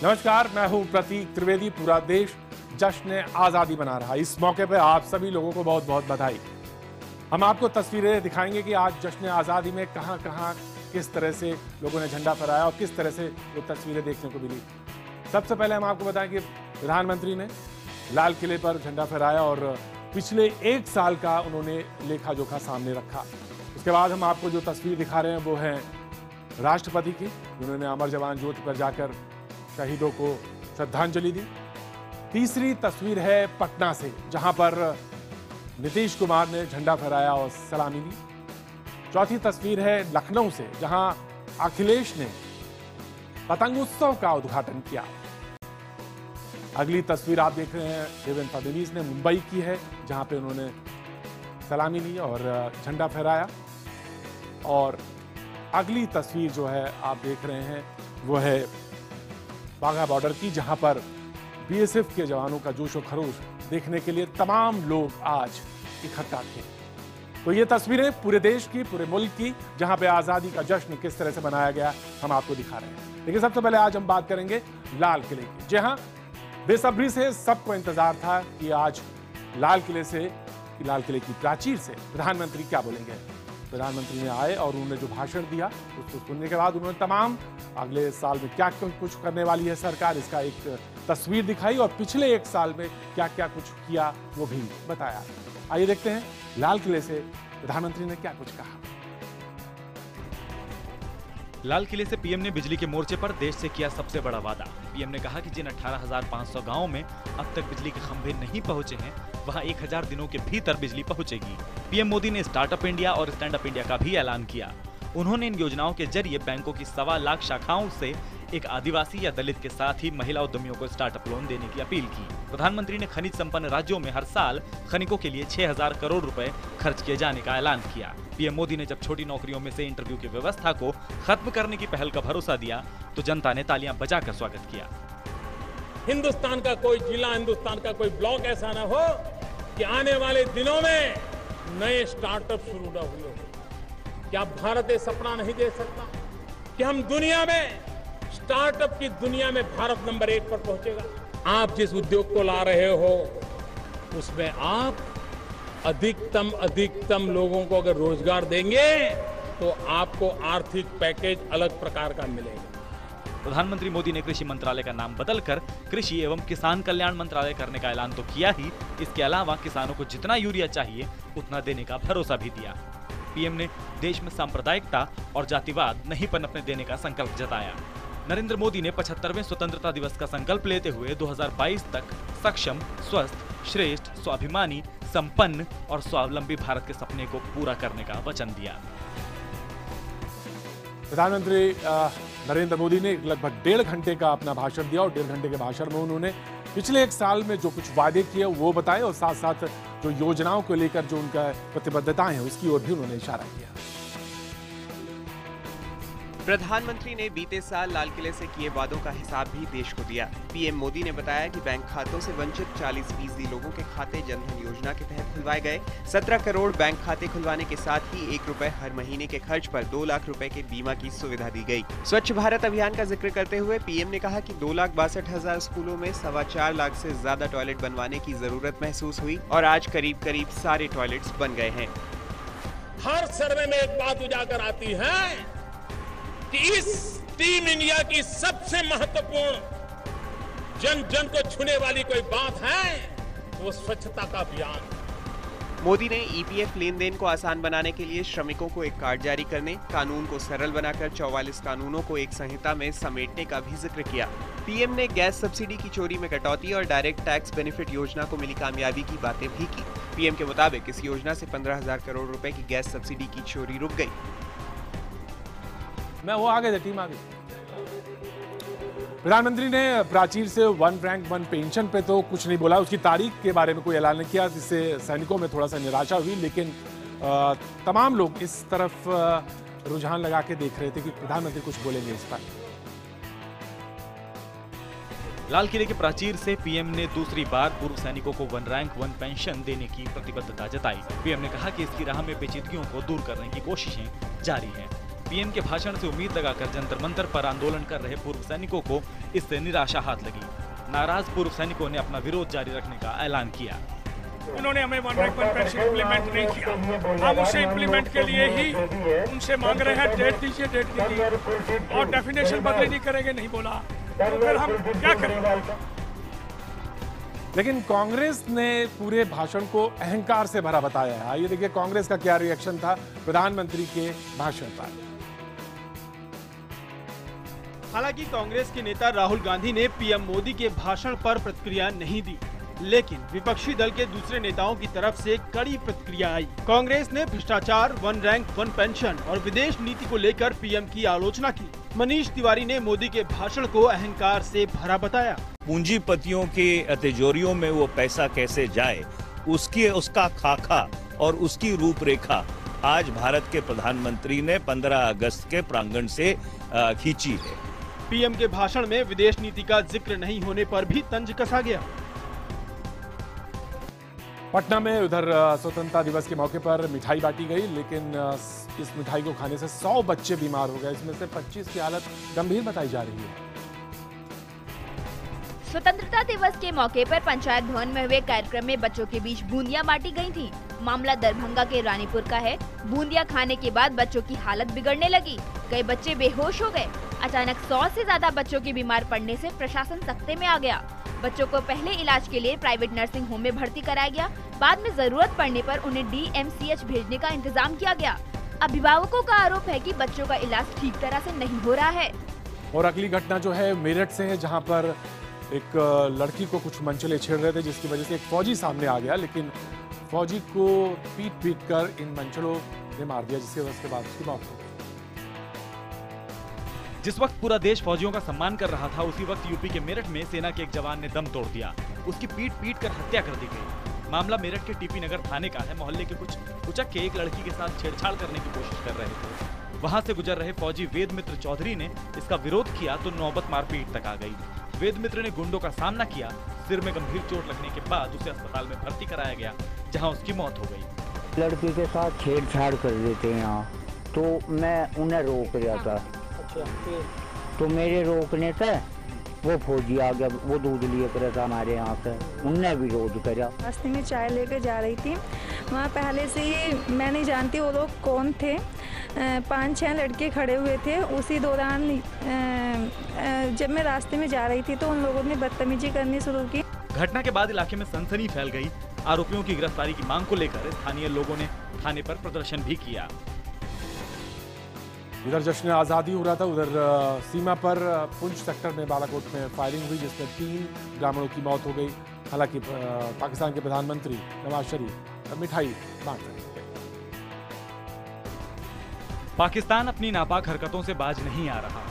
नमस्कार, मैं हूं प्रतीक त्रिवेदी। पूरा देश जश्न आज़ादी मना रहा है। इस मौके पर आप सभी लोगों को बहुत बहुत बधाई। हम आपको तस्वीरें दिखाएंगे कि आज जश्न आज़ादी में कहां कहां किस तरह से लोगों ने झंडा फहराया और किस तरह से वो तस्वीरें देखने को मिली। सबसे पहले हम आपको बताएं कि प्रधानमंत्री ने लाल किले पर झंडा फहराया और पिछले 1 साल का उन्होंने लेखा जोखा सामने रखा। उसके बाद हम आपको जो तस्वीर दिखा रहे हैं वो है राष्ट्रपति की, जिन्होंने अमर जवान ज्योति पर जाकर शहीदों को श्रद्धांजलि दी। तीसरी तस्वीर है पटना से, जहां पर नीतीश कुमार ने झंडा फहराया और सलामी ली। चौथी तस्वीर है लखनऊ से, जहां अखिलेश ने पतंग उत्सव का उद्घाटन किया। अगली तस्वीर आप देख रहे हैं देवेंद्र फडणवीस ने मुंबई की है, जहां पे उन्होंने सलामी ली और झंडा फहराया। और अगली तस्वीर जो है आप देख रहे हैं वो है वाघा बॉर्डर की, जहां पर बीएसएफ के जवानों का जोश और खरोश देखने के लिए तमाम लोग आज इकट्ठा थे। तो ये तस्वीरें पूरे देश की, पूरे मुल्क की, जहां पे आज़ादी का जश्न किस तरह से मनाया गया, हम आपको दिखा रहे हैं। लेकिन सबसे पहले आज हम बात करेंगे लाल किले की। जी हाँ, बेसब्री से सबको इंतजार था कि आज लाल किले की प्राचीर से प्रधानमंत्री क्या बोलेंगे। प्रधानमंत्री ने आए और उन्होंने जो भाषण दिया उसको सुनने के बाद उन्होंने तमाम अगले साल में क्या कुछ करने वाली है सरकार, इसका एक तस्वीर दिखाई और पिछले 1 साल में क्या क्या कुछ किया वो भी बताया। आइए देखते हैं लाल किले से प्रधानमंत्री ने क्या कुछ कहा। लाल किले से पीएम ने बिजली के मोर्चे पर देश से किया सबसे बड़ा वादा। पीएम ने कहा कि जिन 18,500 गांवों में अब तक बिजली के खंभे नहीं पहुंचे हैं, वहां 1000 दिनों के भीतर बिजली पहुंचेगी। पीएम मोदी ने स्टार्टअप इंडिया और स्टैंड अप इंडिया का भी ऐलान किया। उन्होंने इन योजनाओं के जरिए बैंकों की 1.25 लाख शाखाओं से एक आदिवासी या दलित के साथ ही महिला उद्यमियों को स्टार्टअप लोन देने की अपील की। प्रधानमंत्री ने खनिज संपन्न राज्यों में हर साल खनिकों के लिए 6,000 करोड़ रुपए खर्च किए जाने का ऐलान किया। पीएम मोदी ने जब छोटी नौकरियों में से इंटरव्यू की व्यवस्था को खत्म करने की पहल का भरोसा दिया तो जनता ने तालियां बजाकर स्वागत किया। हिंदुस्तान का कोई जिला, हिंदुस्तान का कोई ब्लॉक ऐसा न हो कि आने वाले दिनों में नए स्टार्टअप शुरू न हुए हो। क्या भारत ये सपना नहीं दे सकता कि हम दुनिया में स्टार्टअप की दुनिया में भारत नंबर 1 पर पहुंचेगा? आप जिस उद्योग को ला रहे हो उसमें आप अधिकतम लोगों को अगर रोजगार देंगे तो आपको आर्थिक पैकेज अलग प्रकार का मिलेगा। प्रधानमंत्री मोदी ने कृषि मंत्रालय का नाम बदलकर कृषि एवं किसान कल्याण मंत्रालय करने का ऐलान तो किया ही, इसके अलावा किसानों को जितना यूरिया चाहिए उतना देने का भरोसा भी दिया। पीएम ने देश में सांप्रदायिकता और जातिवाद नहीं पनपने देने का संकल्प जताया। नरेंद्र मोदी ने 75वें स्वतंत्रता दिवस का संकल्प लेते हुए 2022 तक सक्षम, स्वस्थ, श्रेष्ठ, स्वाभिमानी, संपन्न और स्वावलंबी भारत के सपने को पूरा करने का वचन दिया। प्रधानमंत्री नरेंद्र मोदी ने लगभग 1.5 घंटे का अपना भाषण दिया और 1.5 घंटे के भाषण में उन्होंने पिछले 1 साल में जो कुछ वादे किए वो बताए और साथ साथ जो योजनाओं को लेकर जो उनका प्रतिबद्धताएं हैं उसकी ओर भी उन्होंने इशारा किया। प्रधानमंत्री ने बीते साल लाल किले से किए वादों का हिसाब भी देश को दिया। पीएम मोदी ने बताया कि बैंक खातों से वंचित 40% लोगों के खाते जनधन योजना के तहत खुलवाए गए। 17 करोड़ बैंक खाते खुलवाने के साथ ही 1 रुपए हर महीने के खर्च पर 2 लाख रुपए के बीमा की सुविधा दी गई। स्वच्छ भारत अभियान का जिक्र करते हुए पीएम ने कहा कि 2,62,000 स्कूलों में 4.25 लाख से ज्यादा टॉयलेट बनवाने की जरूरत महसूस हुई और आज करीब सारे टॉयलेट्स बन गए हैं। हर सर्वे में एक बात उजागर आती है कि इस टीम इंडिया की सबसे महत्वपूर्ण जन जन को छूने वाली कोई बात है तो वो स्वच्छता का अभियान। मोदी ने ईपीएफ लेन देन को आसान बनाने के लिए श्रमिकों को एक कार्ड जारी करने, कानून को सरल बनाकर 44 कानूनों को एक संहिता में समेटने का भी जिक्र किया। पीएम ने गैस सब्सिडी की चोरी में कटौती और डायरेक्ट टैक्स बेनिफिट योजना को मिली कामयाबी की बातें भी की। पीएम के मुताबिक इस योजना से 15,000 करोड़ रुपए की गैस सब्सिडी की चोरी रुक गई। मैं वो आगे टीम आगे। प्रधानमंत्री ने प्राचीर से 1 रैंक 1 पेंशन पे तो कुछ नहीं बोला, उसकी तारीख के बारे में कोई ऐलान नहीं किया, जिससे सैनिकों में थोड़ा सा निराशा हुई। लेकिन तमाम लोग इस तरफ रुझान लगा के देख रहे थे कि प्रधानमंत्री कुछ बोलेंगे इस पर। लाल किले के प्राचीर से पीएम ने दूसरी बार पूर्व सैनिकों को 1 रैंक 1 पेंशन देने की प्रतिबद्धता जताई। पीएम ने कहा कि इसकी राह में पेचीदगियों को दूर करने की कोशिशें जारी हैं। पीएम के भाषण से उम्मीद लगाकर जंतर मंतर पर आंदोलन कर रहे पूर्व सैनिकों को इससे निराशा हाथ लगी। नाराज पूर्व सैनिकों ने अपना विरोध जारी रखने का ऐलान किया। उन्होंने हमें 1 रैंक 1 पेंशन इम्प्लीमेंट नहीं किया। हम उसे इम्प्लीमेंट के लिए ही उनसे मांग रहे हैं, डेट दीजिए, डेट दीजिए, और डेफिनेशन बदली नहीं करेंगे नहीं बोला, तो फिर हम क्या करेंगे। लेकिन कांग्रेस ने पूरे भाषण को अहंकार से भरा बताया है। आइए देखिए कांग्रेस का क्या रिएक्शन था प्रधानमंत्री के भाषण पर। हालांकि कांग्रेस के नेता राहुल गांधी ने पीएम मोदी के भाषण पर प्रतिक्रिया नहीं दी, लेकिन विपक्षी दल के दूसरे नेताओं की तरफ से कड़ी प्रतिक्रिया आई। कांग्रेस ने भ्रष्टाचार, 1 रैंक 1 पेंशन और विदेश नीति को लेकर पीएम की आलोचना की। मनीष तिवारी ने मोदी के भाषण को अहंकार से भरा बताया। पूंजीपतियों के तिजोरियों में वो पैसा कैसे जाए, उसका खाका और उसकी रूपरेखा आज भारत के प्रधानमंत्री ने 15 अगस्त के प्रांगण से खींची है। पीएम के भाषण में विदेश नीति का जिक्र नहीं होने पर भी तंज कसा गया। पटना में उधर स्वतंत्रता दिवस के मौके पर मिठाई बांटी गई, लेकिन इस मिठाई को खाने से 100 बच्चे बीमार हो गए। इसमें से 25 की हालत गंभीर बताई जा रही है। स्वतंत्रता दिवस के मौके पर पंचायत भवन में हुए कार्यक्रम में बच्चों के बीच बूंदियां बांटी गई थी। मामला दरभंगा के रानीपुर का है। बूंदियां खाने के बाद बच्चों की हालत बिगड़ने लगी। कई बच्चे बेहोश हो गए। अचानक 100 से ज्यादा बच्चों के बीमार पड़ने से प्रशासन सख्ते में आ गया। बच्चों को पहले इलाज के लिए प्राइवेट नर्सिंग होम में भर्ती कराया गया। बाद में जरूरत पड़ने पर उन्हें DMCH भेजने का इंतजाम किया गया। अभिभावकों का आरोप है कि बच्चों का इलाज ठीक तरह से नहीं हो रहा है। और अगली घटना जो है मेरठ से है, जहां पर एक लड़की को कुछ मनचले छेड़ रहे थे, जिसकी वजह से एक फौजी सामने आ गया, लेकिन फौजी को पीट कर इन मनचलों ने मार दिया, जिसके वजह से बाद उसकी मौत हो गई। जिस वक्त पूरा देश फौजियों का सम्मान कर रहा था, उसी वक्त यूपी के मेरठ में सेना के एक जवान ने दम तोड़ दिया। उसकी पीट कर हत्या कर दी गई। मामला मेरठ के टीपी नगर थाने का है। मोहल्ले के कुछ उचक्के एक लड़की के साथ छेड़छाड़ करने की कोशिश कर रहे थे। वहां से गुजर रहे फौजी वेद मित्र चौधरी ने इसका विरोध किया तो नौबत मारपीट तक आ गई। वेद मित्र ने गुंडों का सामना किया। सिर में गंभीर चोट लगने के बाद उसे अस्पताल में भर्ती कराया गया, जहां उसकी मौत हो गई। लड़की के साथ छेड़छाड़ कर देते हैं यहाँ, तो मैं उन्हें रोक रहा था। तो मेरे रोकने से वो फौजी आ गया, वो दूध लिए कर था हमारे यहाँ से, उनने विरोध करा। रास्ते में चाय लेकर जा रही थी, वहाँ पहले से ही मैं नहीं जानती वो लोग कौन थे। 5-6 लड़के खड़े हुए थे। उसी दौरान जब मैं रास्ते में जा रही थी तो उन लोगों ने बदतमीजी करनी शुरू की। घटना के बाद इलाके में सनसनी फैल गई। आरोपियों की गिरफ्तारी की मांग को लेकर स्थानीय लोगों ने थाने पर प्रदर्शन भी किया। इधर जश्न आज़ादी हो रहा था, उधर सीमा पर पुंछ सेक्टर में बालाकोट में फायरिंग हुई, जिसमें 3 ग्रामीणों की मौत हो गई। हालांकि पाकिस्तान के प्रधानमंत्री नवाज शरीफ मिठाई बांट रहे थे। पाकिस्तान अपनी नापाक हरकतों से बाज नहीं आ रहा।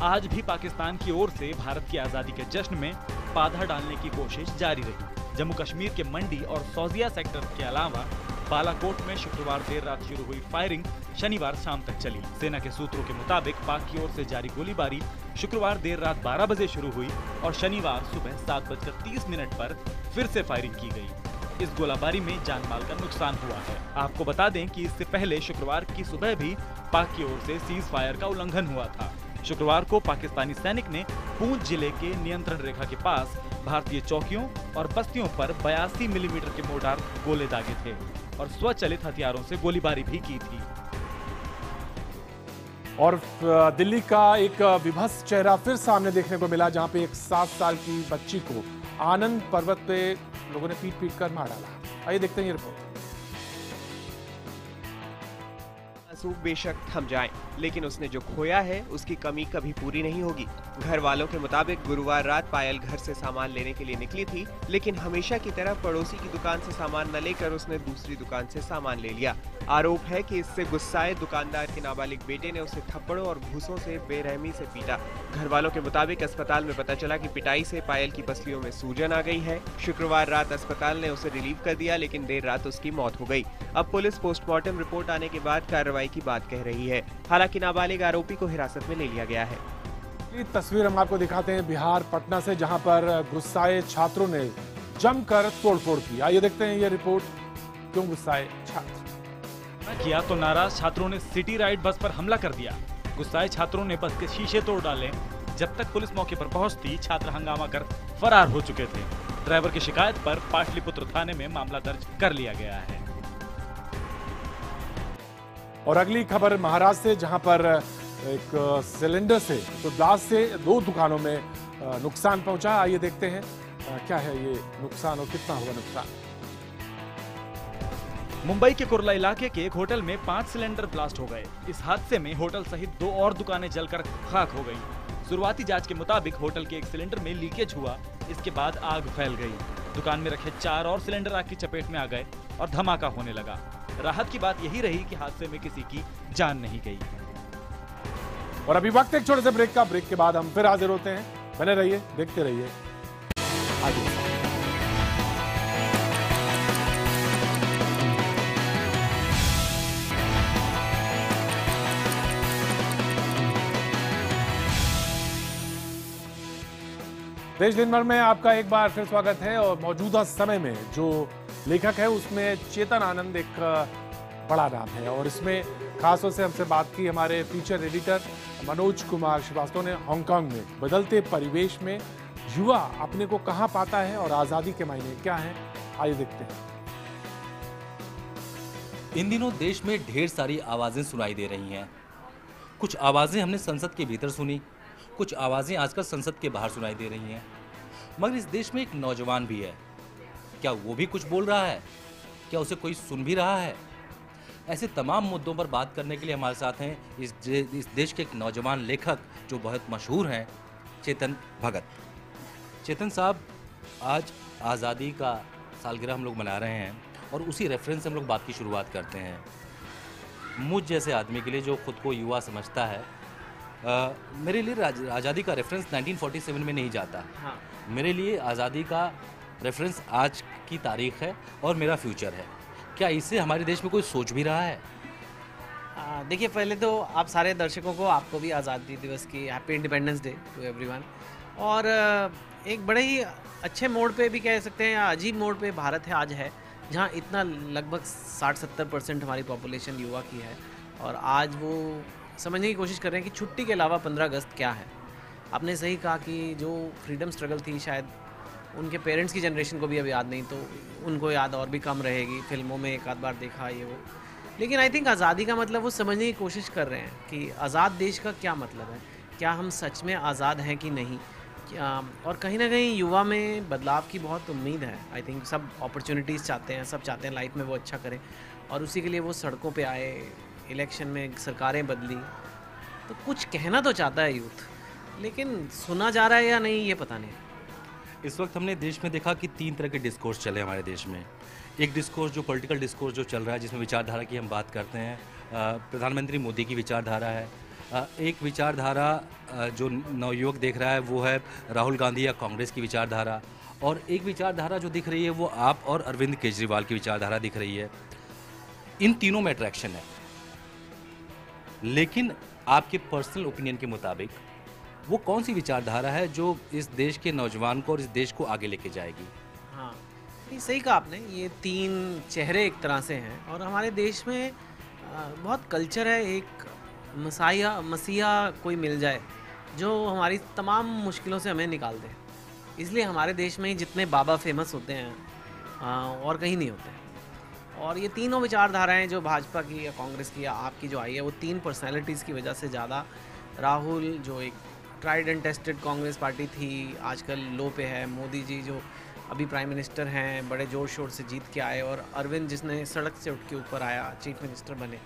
आज भी पाकिस्तान की ओर से भारत की आजादी के जश्न में बाधा डालने की कोशिश जारी रही। जम्मू कश्मीर के मंडी और सौजिया सेक्टर के अलावा बालाकोट में शुक्रवार देर रात शुरू हुई फायरिंग शनिवार शाम तक चली। सेना के सूत्रों के मुताबिक पाक की ओर से जारी गोलीबारी शुक्रवार देर रात 12 बजे शुरू हुई और शनिवार सुबह 7:30 पर फिर से फायरिंग की गई। इस गोलाबारी में जान माल का नुकसान हुआ है। आपको बता दें कि इससे पहले शुक्रवार की सुबह भी पाक की ओर से सीज फायर का उल्लंघन हुआ था। शुक्रवार को पाकिस्तानी सैनिक ने पूंछ जिले के नियंत्रण रेखा के पास भारतीय चौकियों और बस्तियों पर 82 मिलीमीटर के मोर्टार गोले दागे थे और स्वचालित हथियारों से गोलीबारी भी की थी। और दिल्ली का एक विभत्स चेहरा फिर सामने देखने को मिला, जहां पे एक 7 साल की बच्ची को आनंद पर्वत पे लोगों ने पीट कर मार डाला। आइए देखते हैं ये रिपोर्ट। आंसू बेशक थम जाएं, लेकिन उसने जो खोया है उसकी कमी कभी पूरी नहीं होगी। घर वालों के मुताबिक गुरुवार रात पायल घर से सामान लेने के लिए निकली थी, लेकिन हमेशा की तरह पड़ोसी की दुकान से सामान न लेकर उसने दूसरी दुकान से सामान ले लिया। आरोप है कि इससे गुस्साए दुकानदार के नाबालिग बेटे ने उसे थप्पड़ों और घूंसों से बेरहमी से पीटा। घर वालों के मुताबिक अस्पताल में पता चला कि पिटाई से पायल की पसलियों में सूजन आ गई है। शुक्रवार रात अस्पताल ने उसे रिलीव कर दिया, लेकिन देर रात उसकी मौत हो गई। अब पुलिस पोस्टमार्टम रिपोर्ट आने के बाद कार्रवाई की बात कह रही है। हालांकि नाबालिग आरोपी को हिरासत में ले लिया गया है। तस्वीर हम आपको दिखाते हैं बिहार पटना से, जहां पर गुस्साए छात्रों ने जमकर तोड़फोड़ की। आइए देखते हैं ये रिपोर्ट, क्यों गुस्साए छात्र। किया तो नाराज छात्रों ने सिटी राइड बस पर हमला कर दिया। गुस्साए छात्रों ने बस के शीशे तोड़ डाले। जब तक पुलिस मौके पर पहुंचती, छात्र हंगामा कर फरार हो चुके थे। ड्राइवर की शिकायत पर पाटलिपुत्र थाने में मामला दर्ज कर लिया गया है। और अगली खबर महाराष्ट्र से, जहां पर एक सिलेंडर से तो ब्लास्ट से 2 दुकानों में नुकसान पहुंचा। आइए देखते हैं क्या है ये नुकसान और कितना हुआ नुकसान। मुंबई के कुर्ला इलाके के एक होटल में 5 सिलेंडर ब्लास्ट हो गए। इस हादसे में होटल सहित 2 और दुकानें जलकर खाक हो गईं। शुरुआती जांच के मुताबिक होटल के एक सिलेंडर में लीकेज हुआ, इसके बाद आग फैल गई। दुकान में रखे 4 और सिलेंडर आग की चपेट में आ गए और धमाका होने लगा। राहत की बात यही रही कि हादसे में किसी की जान नहीं गई। और अभी वक्त एक छोटे से ब्रेक का। ब्रेक के बाद हम फिर हाजिर होते हैं। बने रहिए, देखते रहिए आगे। देश दिन भर में आपका एक बार फिर स्वागत है। और मौजूदा समय में जो लेखक है उसमें चेतन आनंद एक बड़ा नाम है। और इसमें खासतौर से हमसे बात की हमारे फीचर एडिटर मनोज कुमार श्रीवास्तव ने। हांगकांग में बदलते परिवेश में युवा अपने को कहां पाता है और आजादी के मायने क्या हैं, आइए देखते हैं। इन दिनों देश में ढेर सारी आवाजें सुनाई दे रही हैं। कुछ आवाजें हमने संसद के भीतर सुनी, कुछ आवाजें आजकल संसद के बाहर सुनाई दे रही हैं। मगर इस देश में एक नौजवान भी है। क्या वो भी कुछ बोल रहा है? क्या उसे कोई सुन भी रहा है? ऐसे तमाम मुद्दों पर बात करने के लिए हमारे साथ हैं इस देश के एक नौजवान लेखक जो बहुत मशहूर हैं, चेतन भगत। चेतन साहब, आज आज़ादी का सालगिरह हम लोग मना रहे हैं और उसी रेफरेंस से हम लोग बात की शुरुआत करते हैं। मुझ जैसे आदमी के लिए जो खुद को युवा समझता है, मेरे लिए आज़ादी का रेफरेंस 1947 में नहीं जाता। हाँ। मेरे लिए आज़ादी का रेफरेंस आज की तारीख है और मेरा फ्यूचर है। क्या इससे हमारे देश में कोई सोच भी रहा है? देखिए, पहले तो आप सारे दर्शकों को, आपको भी आज़ादी दिवस की happy independence day to everyone. और एक बड़े ही अच्छे मोड़ पे भी कह सकते हैं या अजीब मोड़ पे भारत है आज है, जहाँ इतना लगभग 60-70% हमारी पॉपुलेशन युवा की है। और आज वो समझने की कोशिश कर रहे हैं कि छुट्टी के अलावा 15 अगस्त क्या है। आपने सही कहा कि जो फ्रीडम स्ट्रगल थी, शायद उनके पेरेंट्स की जनरेशन को भी अब याद नहीं, तो उनको याद और भी कम रहेगी। फिल्मों में एक आध बार देखा ये वो, लेकिन आई थिंक आज़ादी का मतलब वो समझने की कोशिश कर रहे हैं कि आज़ाद देश का क्या मतलब है, क्या हम सच में आज़ाद हैं कि नहीं। और कहीं ना कहीं युवा में बदलाव की बहुत उम्मीद है। आई थिंक सब अपॉर्चुनिटीज़ चाहते हैं, सब चाहते हैं लाइफ में वो अच्छा करें, और उसी के लिए वो सड़कों पे आए, इलेक्शन में सरकारें बदली। तो कुछ कहना तो चाहता है यूथ, लेकिन सुना जा रहा है या नहीं ये पता नहीं। इस वक्त हमने देश में देखा कि 3 तरह के डिस्कोर्स चले हमारे देश में। एक डिस्कोर्स जो पॉलिटिकल डिस्कोर्स जो चल रहा है, जिसमें विचारधारा की हम बात करते हैं, प्रधानमंत्री मोदी की विचारधारा है। एक विचारधारा जो नवयुवक देख रहा है वो है राहुल गांधी या कांग्रेस की विचारधारा। और एक विचारधारा जो दिख रही है वो आप और अरविंद केजरीवाल की विचारधारा दिख रही है। इन तीनों में अट्रैक्शन है, लेकिन आपके पर्सनल ओपिनियन के मुताबिक वो कौन सी विचारधारा है जो इस देश के नौजवान को और इस देश को आगे लेके जाएगी? हाँ, नहीं, सही कहा आपने। ये 3 चेहरे एक तरह से हैं, और हमारे देश में बहुत कल्चर है, एक मसीहा कोई मिल जाए जो हमारी तमाम मुश्किलों से हमें निकाल दे। इसलिए हमारे देश में ही जितने बाबा फेमस होते हैं और कहीं नहीं होते। और ये तीनों विचारधाराएं जो भाजपा की या कांग्रेस की या आपकी जो आई है, वो 3 पर्सनैलिटीज़ की वजह से ज़्यादा। राहुल जो एक tried and tested Congress party थी, आजकल लो पे है। मोदी जी जो अभी प्राइम मिनिस्टर हैं, बड़े जोर शोर से जीत के आए। और अरविंद जिसने सड़क से उठ के ऊपर आया, चीफ मिनिस्टर बने।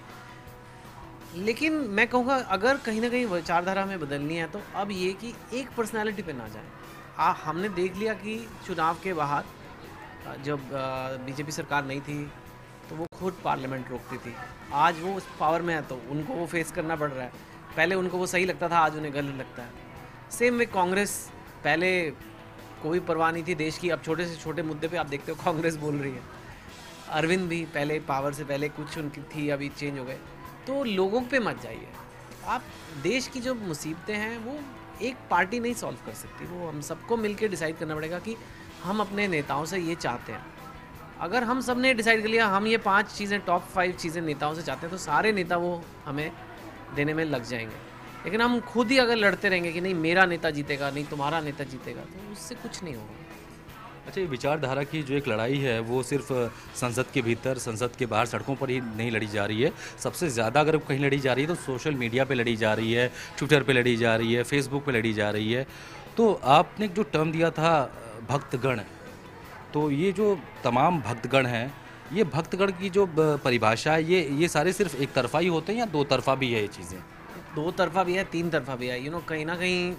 लेकिन मैं कहूँगा अगर कहीं ना कहीं विचारधारा हमें बदलनी है तो अब ये कि एक पर्सनालिटी पे ना जाए। हमने देख लिया कि चुनाव के बाहर जब बीजेपी सरकार नहीं थी तो वो खुद पार्लियामेंट रोकती थी। आज वो उस पावर में है तो उनको वो फेस करना पड़ रहा है। पहले उनको वो सही लगता था, आज उन्हें गलत लगता है। सेम वे कांग्रेस, पहले कोई परवाह नहीं थी देश की, अब छोटे से छोटे मुद्दे पे आप देखते हो कांग्रेस बोल रही है। अरविंद भी पहले पावर से पहले कुछ उनकी थी, अभी चेंज हो गए। तो लोगों पे मत जाइए आप। देश की जो मुसीबतें हैं वो एक पार्टी नहीं सॉल्व कर सकती, वो हम सबको मिलकर डिसाइड करना पड़ेगा कि हम अपने नेताओं से ये चाहते हैं। अगर हम सब ने डिसाइड कर लिया हम ये 5 चीज़ें, टॉप 5 चीज़ें नेताओं से चाहते हैं, तो सारे नेता वो हमें देने में लग जाएंगे। लेकिन हम खुद ही अगर लड़ते रहेंगे कि नहीं मेरा नेता जीतेगा, नहीं तुम्हारा नेता जीतेगा, तो उससे कुछ नहीं होगा। अच्छा, ये विचारधारा की जो एक लड़ाई है वो सिर्फ संसद के भीतर, संसद के बाहर सड़कों पर ही नहीं लड़ी जा रही है। सबसे ज़्यादा अगर कहीं लड़ी जा रही है तो सोशल मीडिया पे लड़ी जा रही है, ट्विटर पे लड़ी जा रही है, फेसबुक पे लड़ी जा रही है। तो आपने जो टर्म दिया था भक्तगण, तो ये जो तमाम भक्तगण हैं, ये भक्तगण की जो परिभाषा है, ये सारे सिर्फ एक तरफा ही होते हैं या दो तरफा भी है ये चीज़ें? दो तरफा भी है, तीन तरफा भी है। कहीं ना कहीं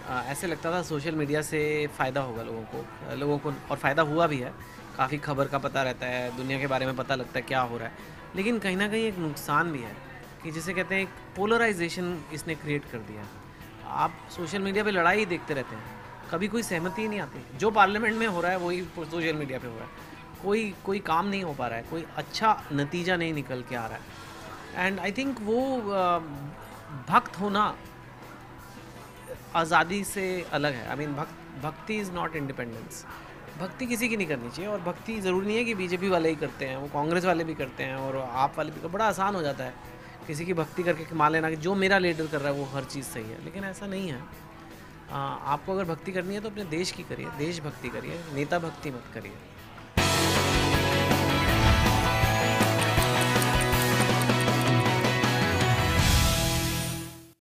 ऐसे लगता था सोशल मीडिया से फ़ायदा होगा लोगों को, और फ़ायदा हुआ भी है। काफ़ी खबर का पता रहता है, दुनिया के बारे में पता लगता है क्या हो रहा है। लेकिन कहीं ना कहीं एक नुकसान भी है कि जिसे कहते हैं एक पोलराइजेशन इसने क्रिएट कर दिया। आप सोशल मीडिया पे लड़ाई ही देखते रहते हैं, कभी कोई सहमति ही नहीं आती। जो पार्लियामेंट में हो रहा है वही सोशल मीडिया पे हो रहा है। कोई काम नहीं हो पा रहा है, कोई अच्छा नतीजा नहीं निकल के आ रहा है। एंड आई थिंक वो भक्त होना आज़ादी से अलग है। आई मीन भक्ति इज़ नॉट इंडिपेंडेंस। भक्ति किसी की नहीं करनी चाहिए, और भक्ति ज़रूरी नहीं है कि बीजेपी वाले ही करते हैं, वो कांग्रेस वाले भी करते हैं और आप वाले भी। बड़ा आसान हो जाता है किसी की भक्ति करके मान लेना कि जो मेरा लीडर कर रहा है वो हर चीज़ सही है, लेकिन ऐसा नहीं है। आपको अगर भक्ति करनी है तो अपने देश की करिए, देशभक्ति करिए, नेता भक्ति मत करिए।